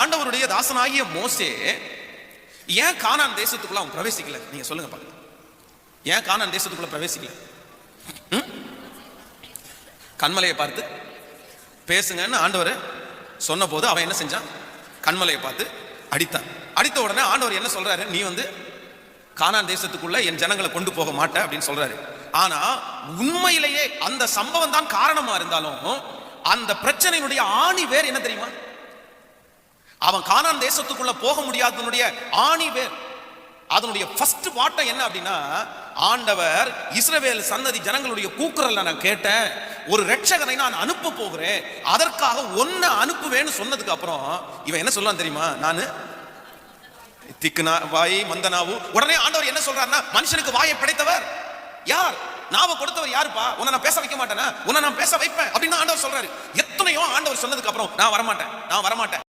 ஆண்டவருடைய தாசனாகிய மோசே ஏன் கானான் தேசத்துக்குள்ள அவன் பிரவேசிக்கல? நீங்க சொல்லுங்க பாருங்க. ஏன் கானான் தேசத்துக்குள்ள பிரவேசிக்கல? கண்மலையை பார்த்து பேசுங்கன்னு ஆண்டவர் சொன்ன போது அவன் என்ன செஞ்சான்? கண்மலையை பார்த்து அடித்தான். அடித்த உடனே ஆண்டவர் என்ன சொல்றாரு? நீ கானான் தேசத்துக்குள்ள என் ஜனங்களை கொண்டு போக மாட்டேன் அப்படின்னு சொல்றாரு. ஆனா உண்மையிலேயே அந்த சம்பவம் தான் காரணமா இருந்தாலும் அந்த பிரச்சனையினுடைய ஆணி வேர் என்ன தெரியுமா? அவன் கானான் தேசத்துக்குள்ள போக முடியாதனுடைய ஆணி வேர், அதனுடைய ஃபர்ஸ்ட் வாட்டம் என்ன அப்படின்னா, ஆண்டவர் இஸ்ரவேல் சந்ததி ஜனங்களுடைய கூக்குரல்ல நான் கேட்டேன், ஒரு இரட்சகனை நான் அனுப்ப போகிறேன், அதற்காக ஒன்ன அனுப்புவேன்னு சொன்னதுக்கு அப்புறம் இவன் என்ன சொல்றான் தெரியுமா? நானு திக்குனா வாய் மந்தனாவு. உடனே ஆண்டவர் என்ன சொல்றாருன்னா, மனுஷனுக்கு வாயை படைத்தவர் யார்? நாவை கொடுத்தவர் யாருப்பா? உன்னை நான் பேச வைக்க மாட்டேனா? உன்னை நான் பேச வைப்பேன் அப்படின்னு ஆண்டவர் சொல்றாரு. எத்தனையோ ஆண்டவர் சொன்னதுக்கு அப்புறம் நான் வரமாட்டேன்